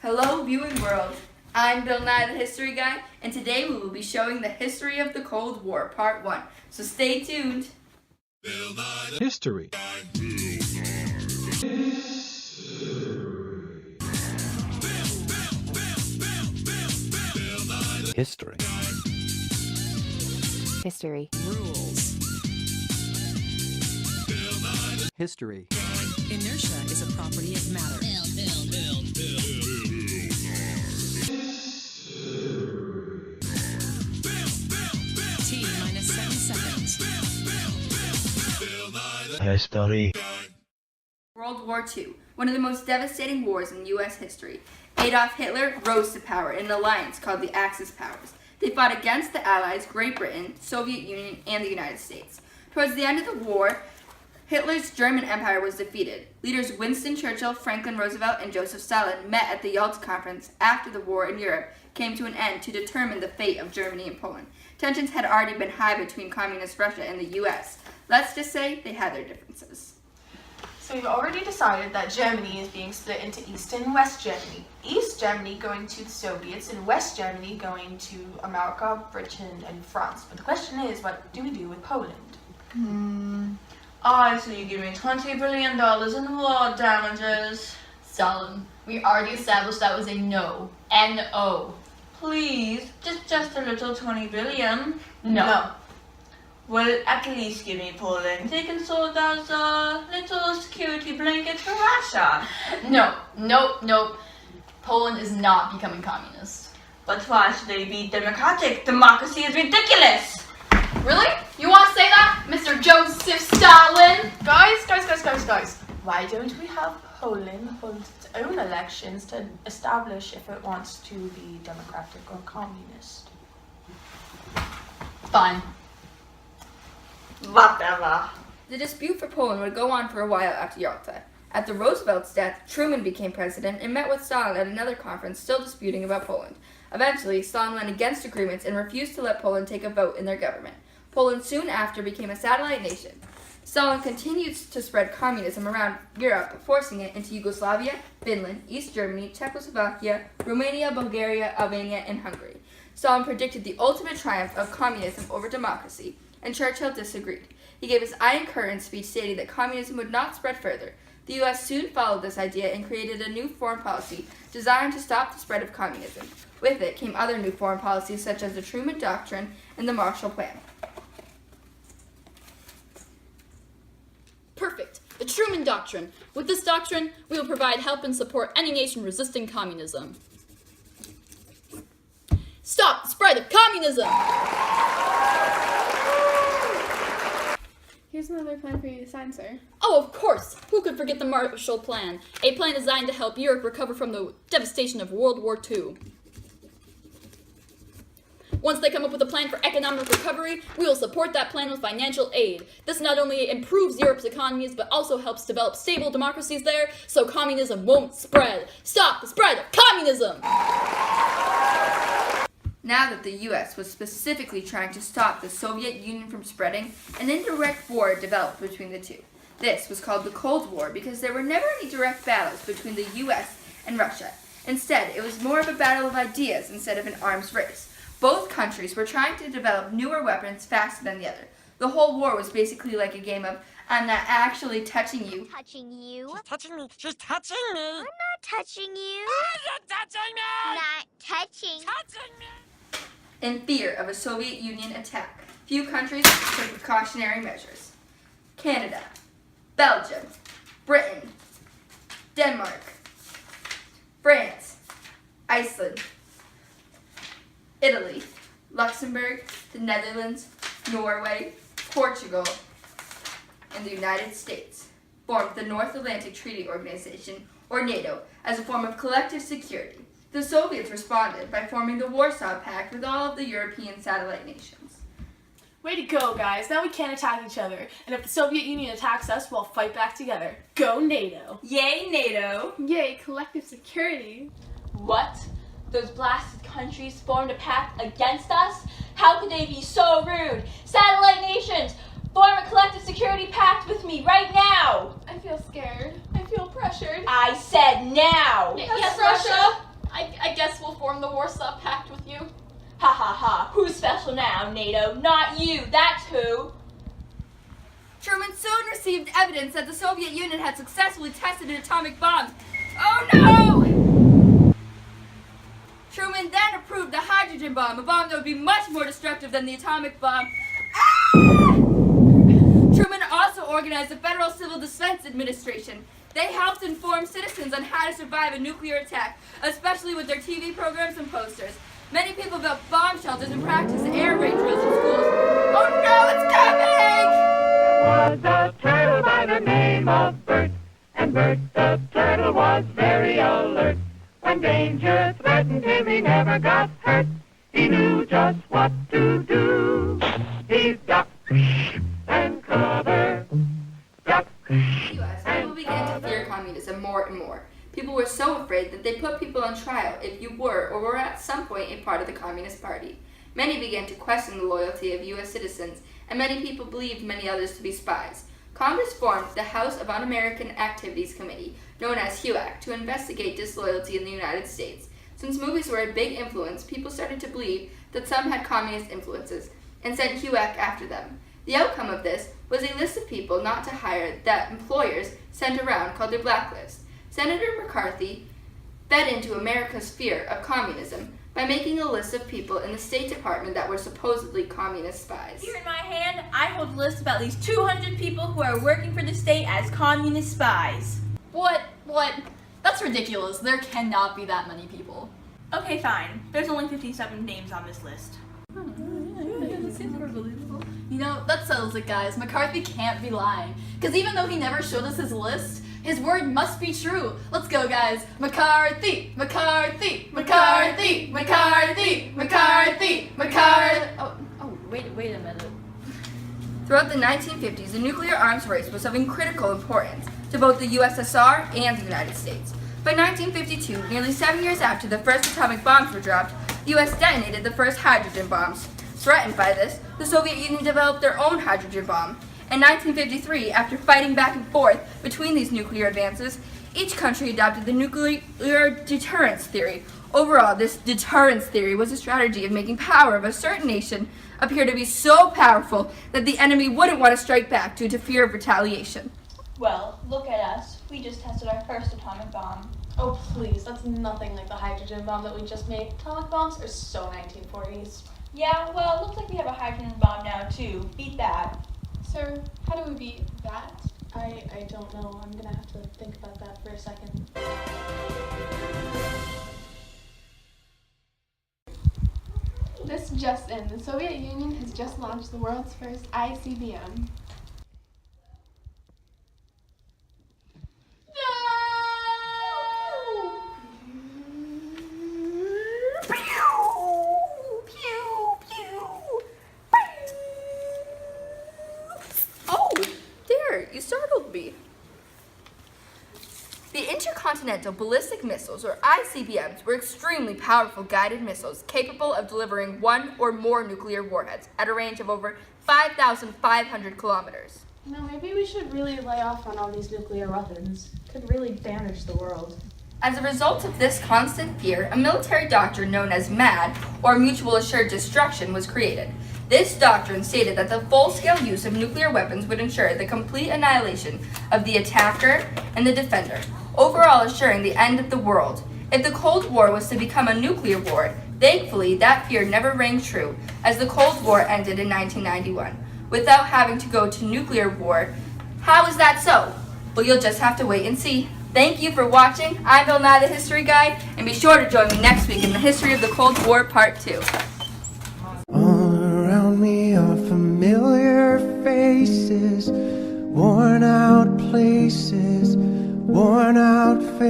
Hello, viewing world. I'm Bill Nye, the History Guy, and today we will be showing the history of the Cold War, Part 1. So stay tuned. History. History. History. History. Inertia is a property of matter. T minus 7 seconds. History. World War II, one of the most devastating wars in U.S. history. Adolf Hitler rose to power in an alliance called the Axis powers. They fought against the Allies, Great Britain, Soviet Union, and the United States. Towards the end of the war, Hitler's German Empire was defeated. Leaders Winston Churchill, Franklin Roosevelt, and Joseph Stalin met at the Yalta Conference after the war in Europe came to an end to determine the fate of Germany and Poland. Tensions had already been high between Communist Russia and the U.S. Let's just say they had their differences. So we've already decided that Germany is being split into East and West Germany. East Germany going to the Soviets and West Germany going to America, Britain, and France. But the question is, what do we do with Poland? So you give me $20 billion in war damages. Stalin, we already established that was a no. N-O. Please, just a little 20 billion. No. Well, at least give me Poland. They can serve as a little security blanket for Russia. No. Poland is not becoming communist. But why should they be democratic? Democracy is ridiculous. Really? You want to say that, Mr. Joseph Stalin? Guys. Why don't we have Poland hold its own elections to establish if it wants to be democratic or communist? Fine. Whatever. The dispute for Poland would go on for a while after Yalta. After Roosevelt's death, Truman became president and met with Stalin at another conference still disputing about Poland. Eventually, Stalin went against agreements and refused to let Poland take a vote in their government. Poland soon after became a satellite nation. Stalin continued to spread communism around Europe, forcing it into Yugoslavia, Finland, East Germany, Czechoslovakia, Romania, Bulgaria, Albania, and Hungary. Stalin predicted the ultimate triumph of communism over democracy, and Churchill disagreed. He gave his Iron Curtain speech stating that communism would not spread further. The U.S. soon followed this idea and created a new foreign policy designed to stop the spread of communism. With it came other new foreign policies such as the Truman Doctrine and the Marshall Plan. Perfect. The Truman Doctrine. With this doctrine, we will provide help and support any nation resisting communism. Stop the spread of communism! Here's another plan for you to sign, sir. Oh, of course! Who could forget the Marshall Plan? A plan designed to help Europe recover from the devastation of World War II. Once they come up with a plan for economic recovery, we will support that plan with financial aid. This not only improves Europe's economies, but also helps develop stable democracies there, so communism won't spread. Stop the spread of communism! Now that the U.S. was specifically trying to stop the Soviet Union from spreading, an indirect war developed between the two. This was called the Cold War because there were never any direct battles between the U.S. and Russia. Instead, it was more of a battle of ideas instead of an arms race. Both countries were trying to develop newer weapons faster than the other. The whole war was basically like a game of, I'm not actually touching you. Touching you? She's touching me. She's touching me. I'm not touching you. You're touching me. Not touching. Touching me. In fear of a Soviet Union attack, few countries took precautionary measures. Canada, Belgium, Britain, Denmark, France, Iceland, Italy, Luxembourg, the Netherlands, Norway, Portugal, and the United States formed the North Atlantic Treaty Organization, or NATO, as a form of collective security. The Soviets responded by forming the Warsaw Pact with all of the European satellite nations. Way to go, guys. Now we can't attack each other. And if the Soviet Union attacks us, we'll fight back together. Go NATO. Yay, NATO. Yay, collective security. What? Those blasted countries formed a pact against us? How could they be so rude? Satellite nations, form a collective security pact with me right now! I feel scared. I feel pressured. I said now! Yes, Russia! I guess we'll form the Warsaw Pact with you. Ha ha ha. Who's special now, NATO? Not you. That's who. Truman soon received evidence that the Soviet Union had successfully tested an atomic bomb. Oh no! Truman then approved the hydrogen bomb, a bomb that would be much more destructive than the atomic bomb. Ah! Truman also organized the Federal Civil Defense Administration. They helped inform citizens on how to survive a nuclear attack, especially with their TV programs and posters. Many people built bomb shelters and practiced air raid drills in schools. Oh no, it's coming! There was a turtle by the name of Bert, and Bert the turtle was very alert. When danger threatened him, he never got hurt. He knew just what to do. He ducked and covered, ducked. U.S., people began to fear communism more and more. People were so afraid that they put people on trial if you were or were at some point a part of the Communist Party. Many began to question the loyalty of U.S. citizens, and many people believed many others to be spies. Congress formed the House of Un-American Activities Committee, known as HUAC, to investigate disloyalty in the United States. Since movies were a big influence, people started to believe that some had communist influences and sent HUAC after them. The outcome of this was a list of people not to hire that employers sent around called their blacklist. Senator McCarthy fed into America's fear of communism by making a list of people in the State Department that were supposedly communist spies. Here in my hand, I hold a list of at least 200 people who are working for the state as communist spies. What? That's ridiculous. There cannot be that many people. Okay, fine. There's only 57 names on this list. You know, that settles it, guys. McCarthy can't be lying. Because even though he never showed us his list, his word must be true. Let's go, guys. McCarthy! McCarthy! McCarthy! McCarthy! McCarthy! McCarthy! Oh, wait a minute. Throughout the 1950s, the nuclear arms race was of critical importance to both the USSR and the United States. By 1952, nearly 7 years after the first atomic bombs were dropped, the U.S. detonated the first hydrogen bombs. Threatened by this, the Soviet Union developed their own hydrogen bomb. In 1953, after fighting back and forth between these nuclear advances, each country adopted the nuclear deterrence theory. Overall, this deterrence theory was a strategy of making power of a certain nation appear to be so powerful that the enemy wouldn't want to strike back due to fear of retaliation. Well, look at us. We just tested our first atomic bomb. Oh please, that's nothing like the hydrogen bomb that we just made. Atomic bombs are so 1940s. Yeah, well, looks like we have a hydrogen bomb now, too. Beat that. Sir, how do we beat that? I don't know. I'm gonna have to think about that for a second. This just in. The Soviet Union has just launched the world's first ICBM. You startled me. The intercontinental ballistic missiles, or ICBMs, were extremely powerful guided missiles capable of delivering one or more nuclear warheads at a range of over 5,500 kilometers. You know, maybe we should really lay off on all these nuclear weapons. Could really damage the world. As a result of this constant fear, a military doctrine known as MAD, or Mutual Assured Destruction, was created. This doctrine stated that the full-scale use of nuclear weapons would ensure the complete annihilation of the attacker and the defender, overall assuring the end of the world. If the Cold War was to become a nuclear war, thankfully that fear never rang true, as the Cold War ended in 1991, without having to go to nuclear war. How is that so? Well, you'll just have to wait and see. Thank you for watching. I'm Bill Nye, the History Guy, and be sure to join me next week in the History of the Cold War Part 2. All around me are familiar faces, worn out places, worn out faces.